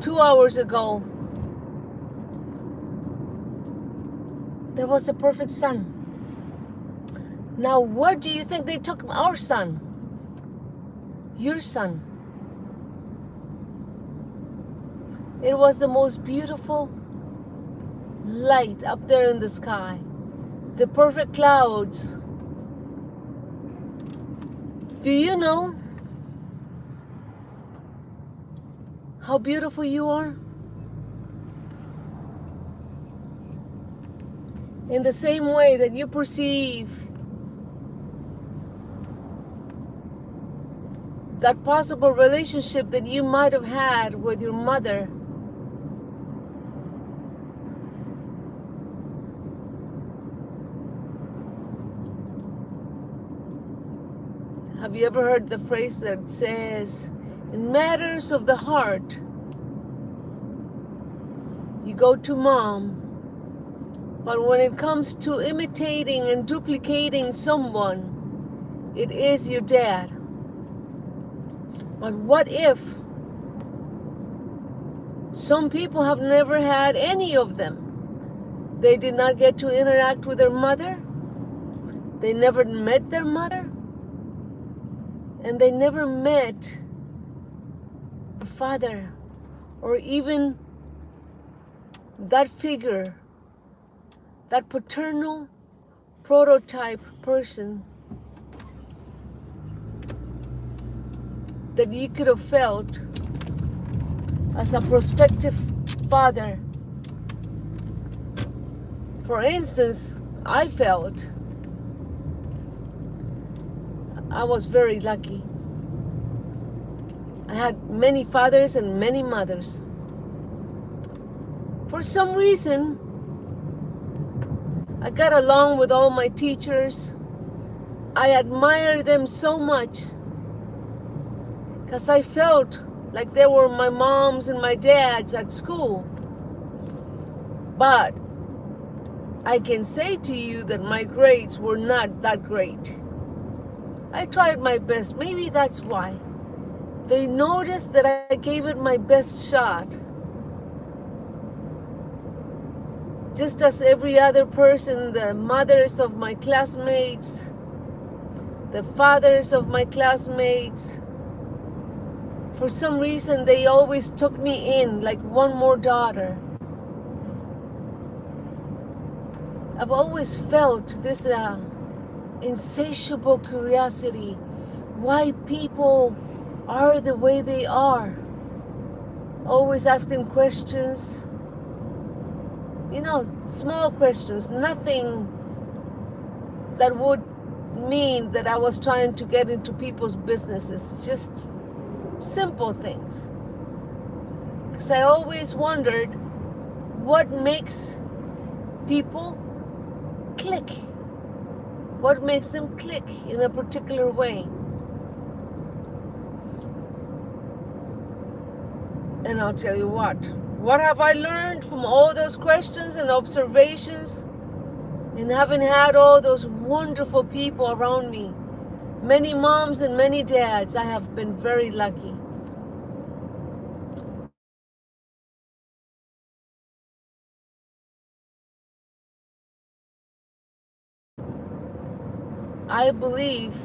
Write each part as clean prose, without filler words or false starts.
2 hours ago, there was a perfect sun. Now, where do you think they took our sun? Your sun. It was the most beautiful light up there in the sky. The perfect clouds. Do you know how beautiful you are? In the same way that you perceive that possible relationship that you might have had with your mother, have you ever heard the phrase that says, in matters of the heart, you go to mom, but when it comes to imitating and duplicating someone, it is your dad. But what if some people have never had any of them? They did not get to interact with their mother. They never met their mother. And they never met a father, or even that figure, that paternal prototype person that you could have felt as a prospective father. For instance, I felt I was very lucky. I had many fathers and many mothers. For some reason, I got along with all my teachers. I admired them so much because I felt like they were my moms and my dads at school. But I can say to you that my grades were not that great. I tried my best. Maybe that's why. They noticed that I gave it my best shot. Just as every other person, the mothers of my classmates, the fathers of my classmates, for some reason they always took me in like one more daughter. I've always felt this insatiable curiosity, why people are the way they are. Always asking questions, small questions, nothing that would mean that I was trying to get into people's businesses, just simple things. Because I always wondered what makes people click. What makes them click in a particular way? And I'll tell you what have I learned from all those questions and observations and having had all those wonderful people around me, many moms and many dads. I have been very lucky. I believe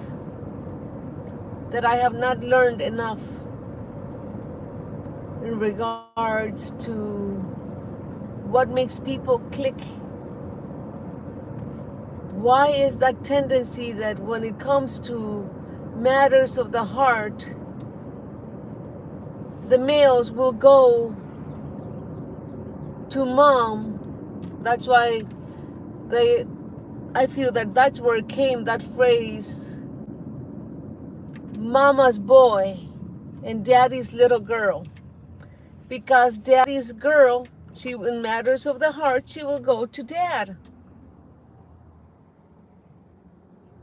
that I have not learned enough in regards to what makes people click. Why is that tendency that when it comes to matters of the heart, the males will go to mom? That's why I feel that that's where it came, that phrase, mama's boy and daddy's little girl. Because daddy's girl, in matters of the heart, she will go to dad.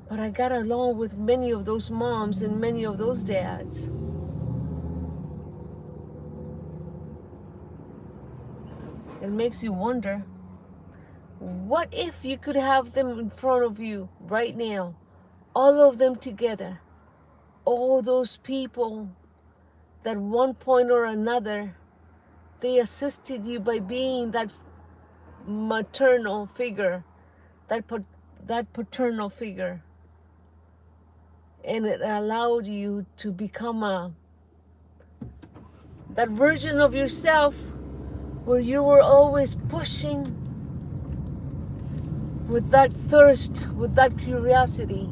But I got along with many of those moms and many of those dads. It makes you wonder, what if you could have them in front of you right now, all of them together, all those people that one point or another They assisted you by being that maternal figure, that paternal figure. And it allowed you to become that version of yourself where you were always pushing with that thirst, with that curiosity.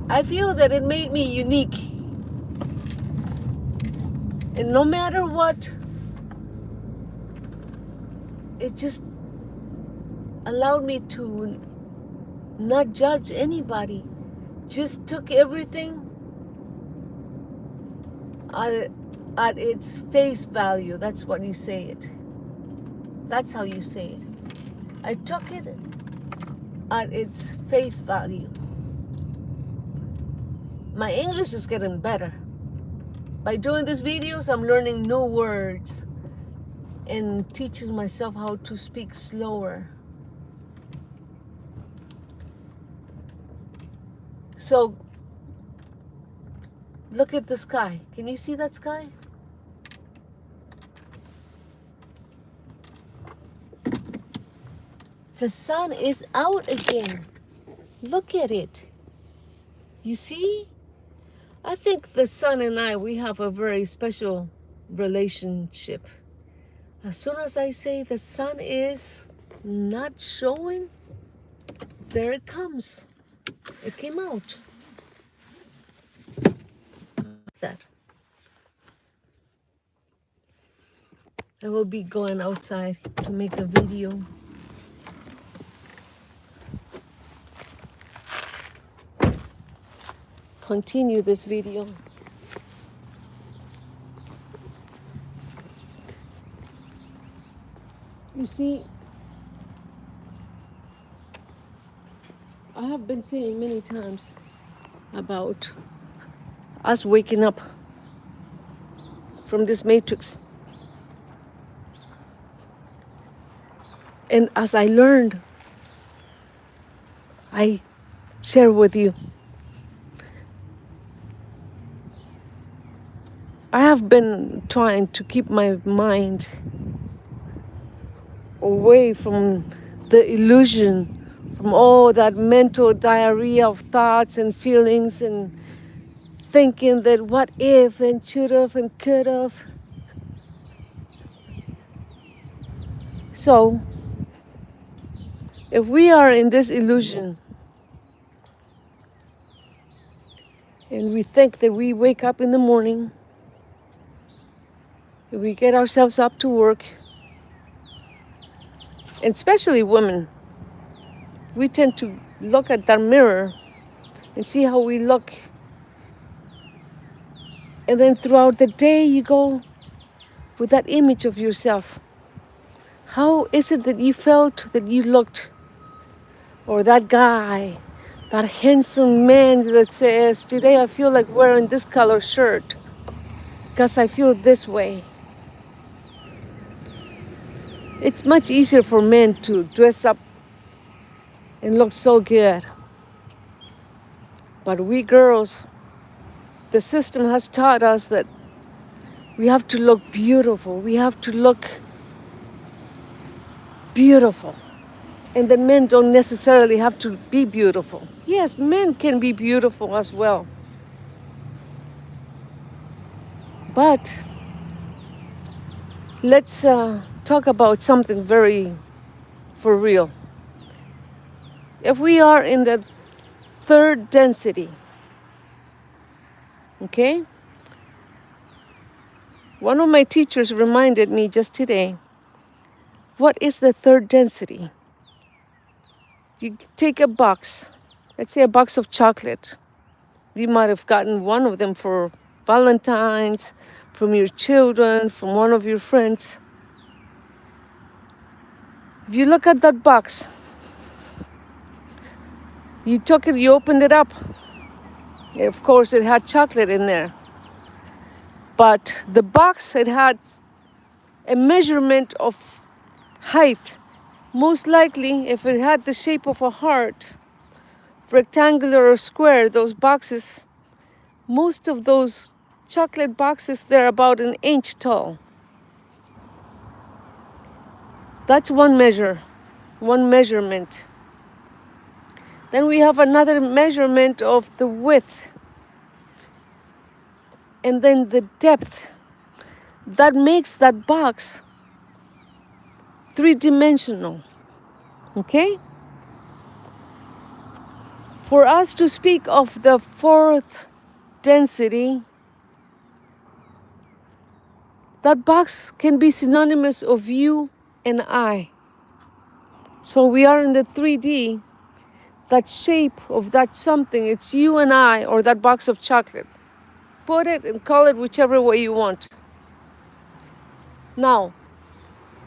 I feel that it made me unique. And no matter what, it just allowed me to not judge anybody. Just took everything at its face value. That's what you say it. That's how you say it. I took it at its face value. My English is getting better. By doing these videos, I'm learning new words and teaching myself how to speak slower. So, look at the sky. Can you see that sky? The sun is out again. Look at it. You see? I think the sun and I, we have a very special relationship. As soon as I say the sun is not showing, there it comes. It came out. That. I will be going outside to make a video. Continue this video. You see, I have been saying many times about us waking up from this matrix. And as I learned, I share with you. I have been trying to keep my mind away from the illusion, from all that mental diarrhea of thoughts and feelings and thinking that what if and should have and could have. So, if we are in this illusion and we think that we wake up in the morning, we get ourselves up to work, and especially women, we tend to look at that mirror and see how we look. And then throughout the day, you go with that image of yourself. How is it that you felt that you looked? Or that guy, that handsome man that says, today I feel like wearing this color shirt because I feel this way. It's much easier for men to dress up and look so good. But we girls, the system has taught us that we have to look beautiful. We have to look beautiful. And the men don't necessarily have to be beautiful. Yes, men can be beautiful as well. But let's talk about something very for real. If we are in the third density, okay? One of my teachers reminded me just today, what is the third density? You take a box, let's say a box of chocolate. You might have gotten one of them for Valentine's, from your children, from one of your friends. If you look at that box, you took it, you opened it up. Of course, it had chocolate in there. But the box, it had a measurement of height. Most likely, if it had the shape of a heart, rectangular or square, those boxes, most of those chocolate boxes, they're about an inch tall. That's one measurement. Then we have another measurement of the width and then the depth. That makes that box three-dimensional. Okay? For us to speak of the fourth density, that box can be synonymous of you and I. So we are in the 3D, that shape of that something, it's you and I, or that box of chocolate. Put it and call it whichever way you want. Now,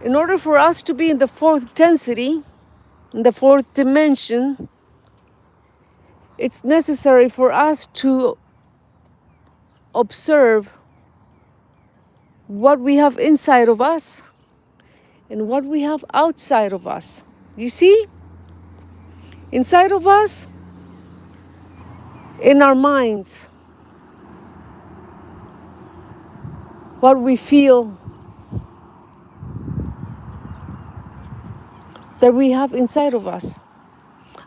in order for us to be in the fourth density, in the fourth dimension, it's necessary for us to observe what we have inside of us and what we have outside of us. You see? Inside of us, in our minds, what we feel that we have inside of us.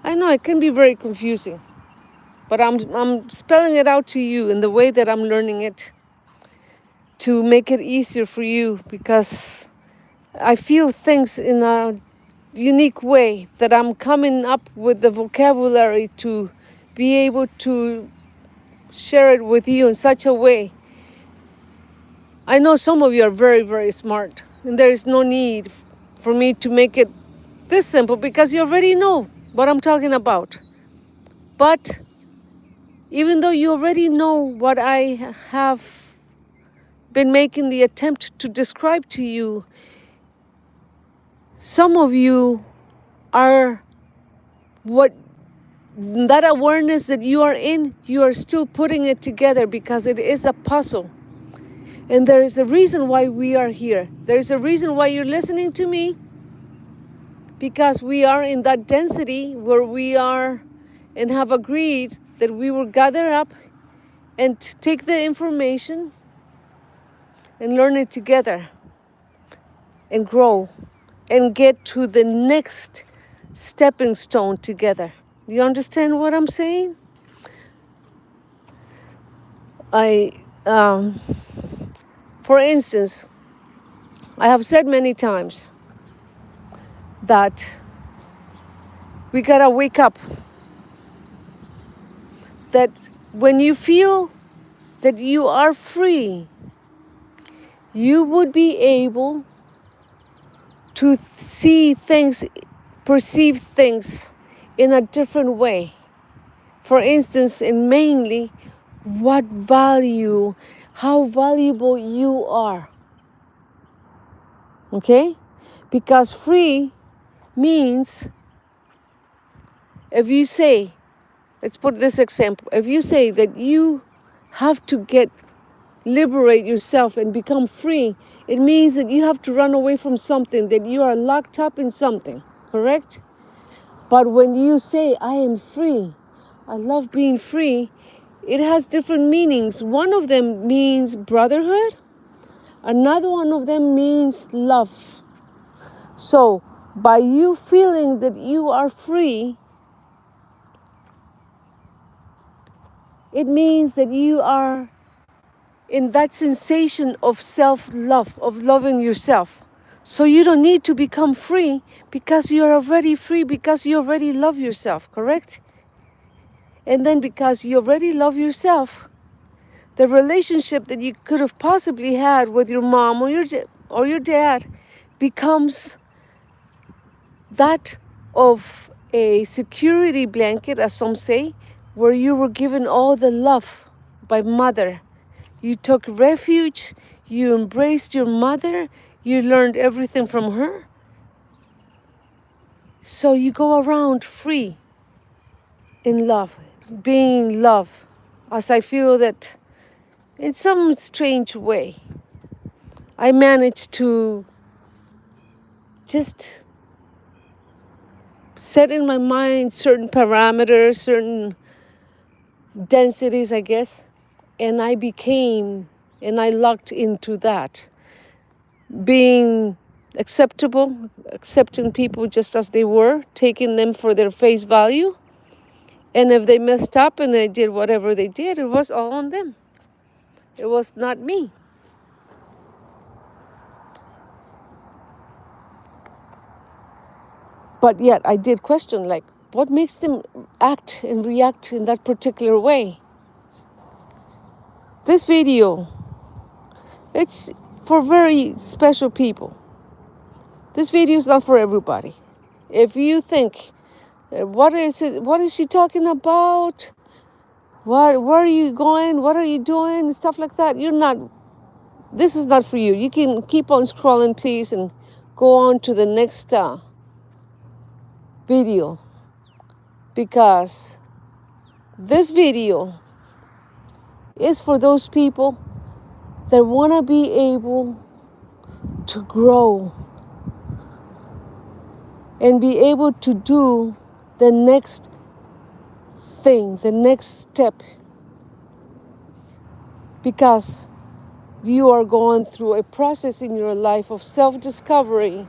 I know it can be very confusing, but I'm spelling it out to you in the way that I'm learning it to make it easier for you, because I feel things in a unique way that I'm coming up with the vocabulary to be able to share it with you in such a way. I know some of you are very, very smart, and there is no need for me to make it this simple because you already know what I'm talking about. But even though you already know what I have been making the attempt to describe to you, some of you are what that awareness that you are in, you are still putting it together because it is a puzzle. And there is a reason why we are here. There is a reason why you're listening to me, because we are in that density where we are and have agreed that we will gather up and take the information and learn it together and grow and get to the next stepping stone together. You understand what I'm saying? For instance, I have said many times that we gotta wake up. That when you feel that you are free, you would be able to see things, perceive things in a different way. For instance, and mainly, what value, how valuable you are. Okay? Because free means, if you say, let's put this example, if you say that you have to liberate yourself and become free, it means that you have to run away from something, that you are locked up in something, correct? But when you say, I am free, I love being free, it has different meanings. One of them means brotherhood. Another one of them means love. So by you feeling that you are free, it means that you are in that sensation of self-love, of loving yourself. So you don't need to become free because you're already free, because you already love yourself, correct? And then because you already love yourself, the relationship that you could have possibly had with your mom or your dad becomes that of a security blanket, as some say, where you were given all the love by mother. You took refuge, you embraced your mother, you learned everything from her. So you go around free in love, being love, as I feel that in some strange way, I managed to just set in my mind certain parameters, certain densities, I guess, And I became, and I locked into that. Being acceptable, accepting people just as they were, taking them for their face value. And if they messed up and they did whatever they did, it was all on them. It was not me. But yet I did question, like, what makes them act and react in that particular way? This video, it's for very special people. This video is not for everybody. If you think, what is it? What is she talking about? Where are you going? What are you doing? Stuff like that. You're not. This is not for you. You can keep on scrolling, please, and go on to the next video, because this video is for those people that want to be able to grow and be able to do the next thing, the next step, because you are going through a process in your life of self-discovery.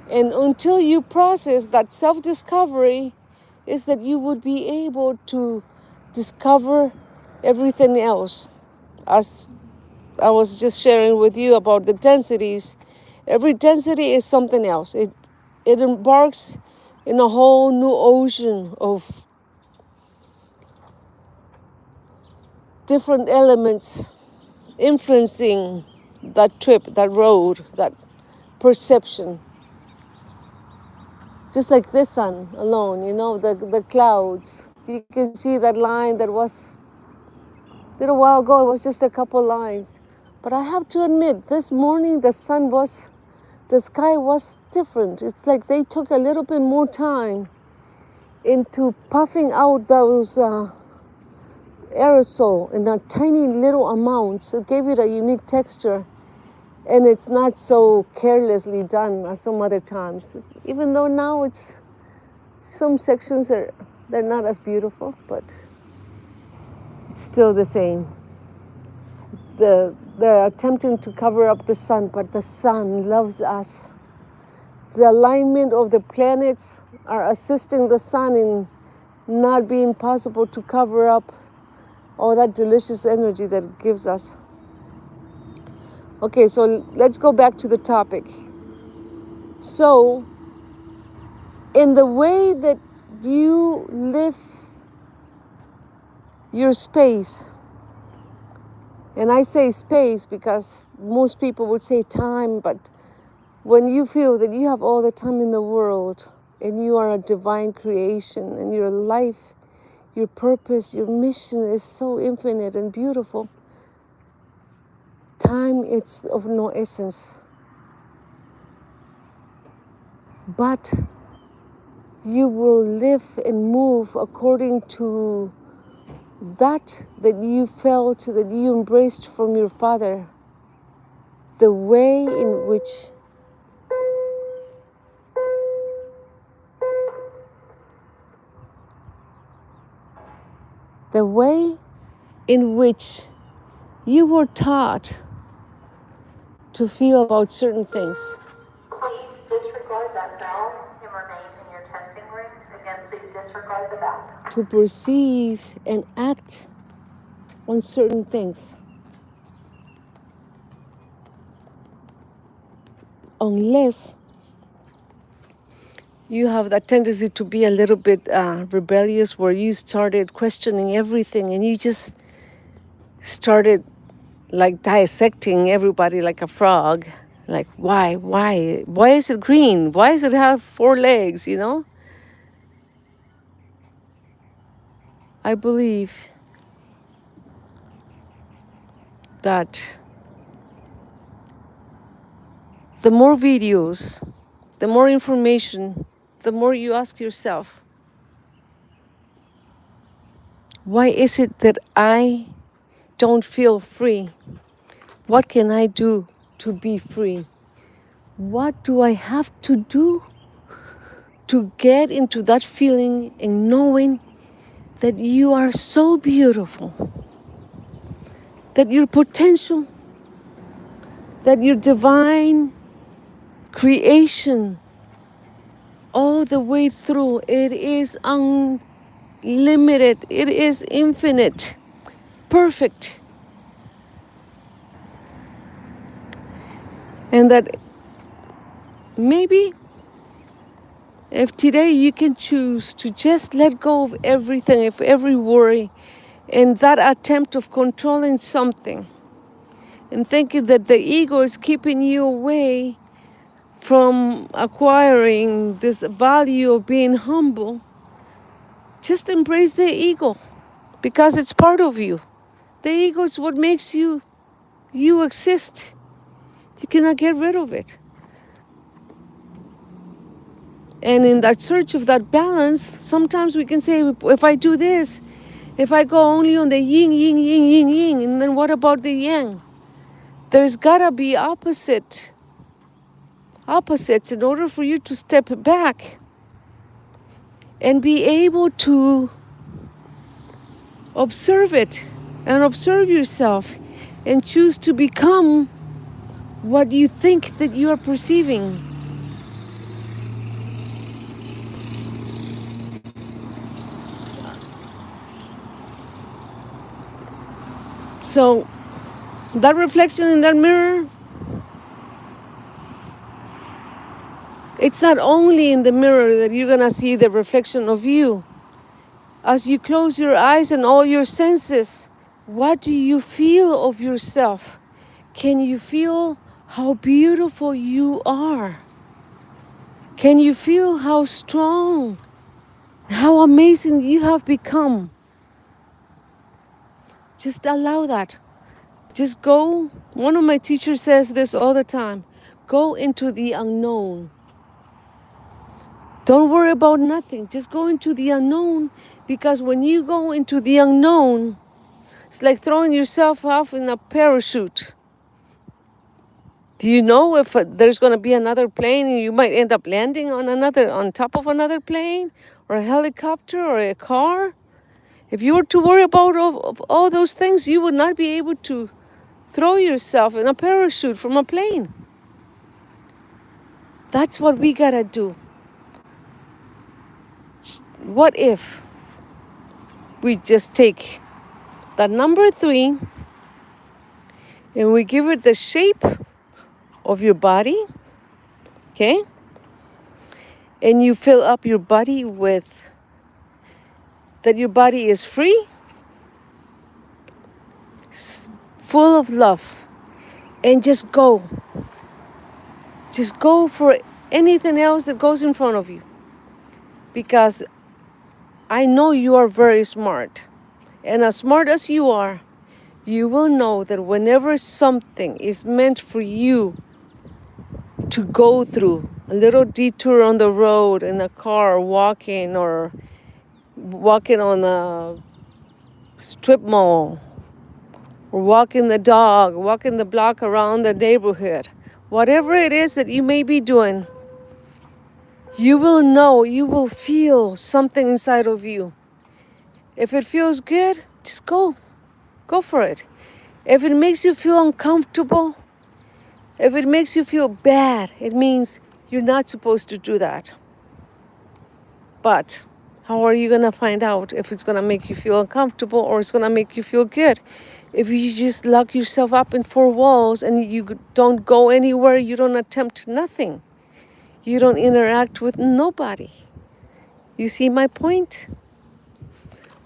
And until you process that self-discovery, is that you would be able to discover everything else. As I was just sharing with you about the densities, every density is something else. It embarks in a whole new ocean of different elements influencing that trip, that road, that perception. Just like this sun alone, the clouds. You can see that line that was a little while ago, it was just a couple lines. But I have to admit, this morning the sky was different. It's like they took a little bit more time into puffing out those aerosol in a tiny little amounts. It gave it a unique texture. And it's not so carelessly done as some other times. Even though now it's, some sections they're not as beautiful, but it's still the same. They're attempting to cover up the sun, but the sun loves us. The alignment of the planets are assisting the sun in not being possible to cover up all that delicious energy that it gives us. Okay, so let's go back to the topic. So, in the way that you live your space, and I say space because most people would say time, but when you feel that you have all the time in the world and you are a divine creation and your life, your purpose, your mission is so infinite and beautiful, time is of no essence. But you will live and move according to that you felt, that you embraced from your Father. The way in which you were taught to feel about certain things. Please disregard that bell and remain in your testing room. Again, please disregard the bell. To perceive and act on certain things. Unless you have that tendency to be a little bit rebellious, where you started questioning everything and you just started like dissecting everybody like a frog. Like, why is it green? Why does it have 4 legs, I believe that the more videos, the more information, the more you ask yourself, why is it that I don't feel free? What can I do to be free? What do I have to do to get into that feeling and knowing that you are so beautiful? that your potential, that your divine creation, all the way through, it is unlimited, it is infinite, perfect. And that maybe if today you can choose to just let go of everything, of every worry, and that attempt of controlling something, and thinking that the ego is keeping you away from acquiring this value of being humble, just embrace the ego because it's part of you. The ego is what makes you exist. You cannot get rid of it. And in that search of that balance, sometimes we can say, if I do this, if I go only on the yin, yin, yin, yin, yin, and then what about the yang? There's gotta be opposites in order for you to step back and be able to observe it and observe yourself and choose to become what you think that you are perceiving. So that reflection in that mirror, it's not only in the mirror that you're gonna see the reflection of you. As you close your eyes and all your senses, what do you feel of yourself? Can you feel how beautiful you are? Can you feel how strong, how amazing you have become? Just allow that. Just go. One of my teachers says this all the time. Go into the unknown. Don't worry about nothing. Just go into the unknown, because when you go into the unknown, it's like throwing yourself off in a parachute. Do you know if there's going to be another plane and you might end up landing on top of another plane or a helicopter or a car? If you were to worry about all those things, you would not be able to throw yourself in a parachute from a plane. That's what we gotta do. What if we just take that number 3 and we give it the shape of your body, okay? And you fill up your body with that your body is free, full of love, and just go. Just go for anything else that goes in front of you. Because I know you are very smart. And as smart as you are, you will know that whenever something is meant for you to go through, a little detour on the road in a car, walking, or walking on a strip mall, or walking the dog, walking the block around the neighborhood, whatever it is that you may be doing, you will know, you will feel something inside of you. If it feels good, just go. Go for it. If it makes you feel uncomfortable, if it makes you feel bad, it means you're not supposed to do that. But how are you going to find out if it's going to make you feel uncomfortable or it's going to make you feel good? If you just lock yourself up in 4 walls and you don't go anywhere, you don't attempt nothing. You don't interact with nobody. You see my point?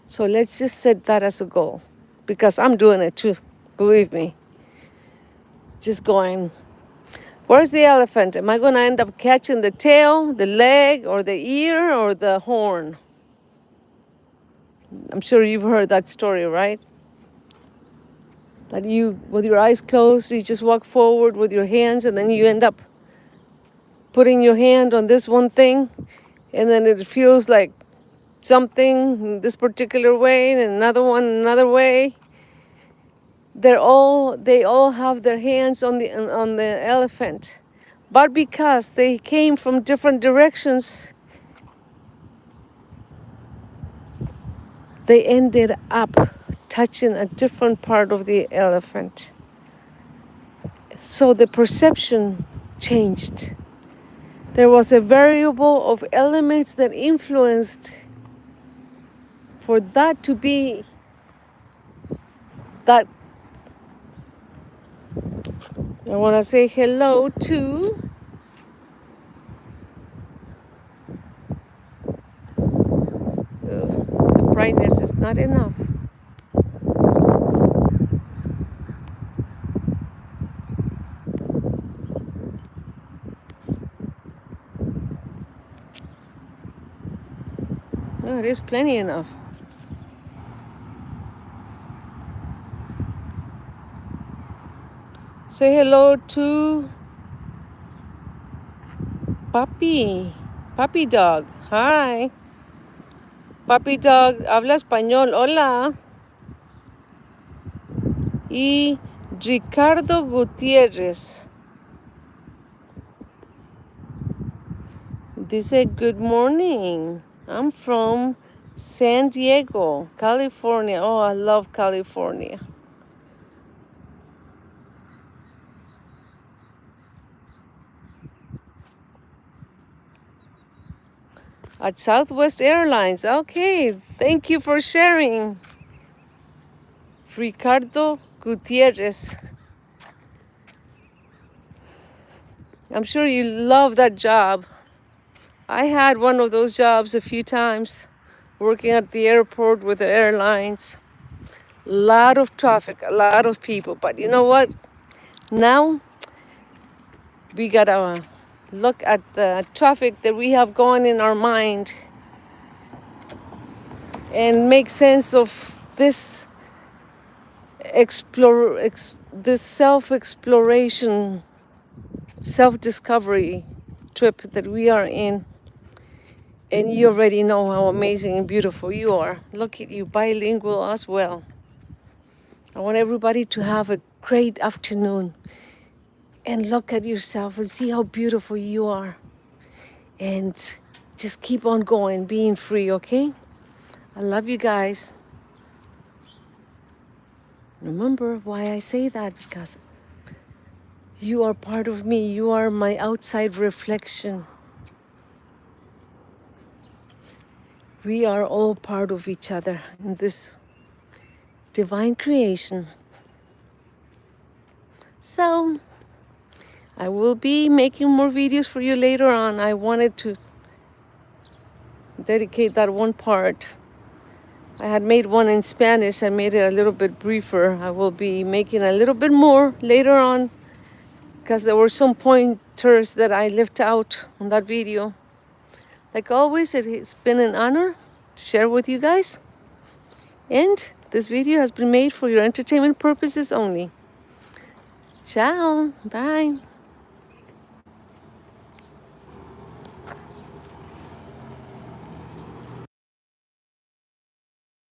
So let's just set that as a goal, because I'm doing it too, believe me. Just going, where's the elephant? Am I going to end up catching the tail, the leg, or the ear, or the horn? I'm sure you've heard that story, right? That you, with your eyes closed, you just walk forward with your hands, and then you end up putting your hand on this one thing, and then it feels like something this particular way, and another one another way. They all have their hands on the elephant, but because they came from different directions, they ended up touching a different part of the elephant. So the perception changed. There was a variable of elements that influenced for that to be that. I want to say hello to the brightness is not enough. No, it is plenty enough. Say hello to Papi. Papi dog. Hi. Papi dog habla español. Hola. Y Ricardo Gutierrez dice, good morning. I'm from San Diego, California. Oh, I love California. At Southwest Airlines. Okay, thank you for sharing. Ricardo Gutierrez. I'm sure you love that job. I had one of those jobs a few times, working at the airport with the airlines. A lot of traffic, a lot of people. But you know what? Now we gotta look at the traffic that we have going in our mind and make sense of this this self-exploration, self-discovery trip that we are in. And you already know how amazing and beautiful you are. Look at you, bilingual as well. I want everybody to have a great afternoon and look at yourself and see how beautiful you are. And just keep on going, being free, okay? I love you guys. Remember why I say that, because you are part of me. You are my outside reflection. We are all part of each other in this divine creation. So I will be making more videos for you later on. I wanted to dedicate that one part. I had made one in Spanish. I made it a little bit briefer. I will be making a little bit more later on because there were some pointers that I left out on that video. Like always, it's been an honor to share with you guys. And this video has been made for your entertainment purposes only. Ciao. Bye.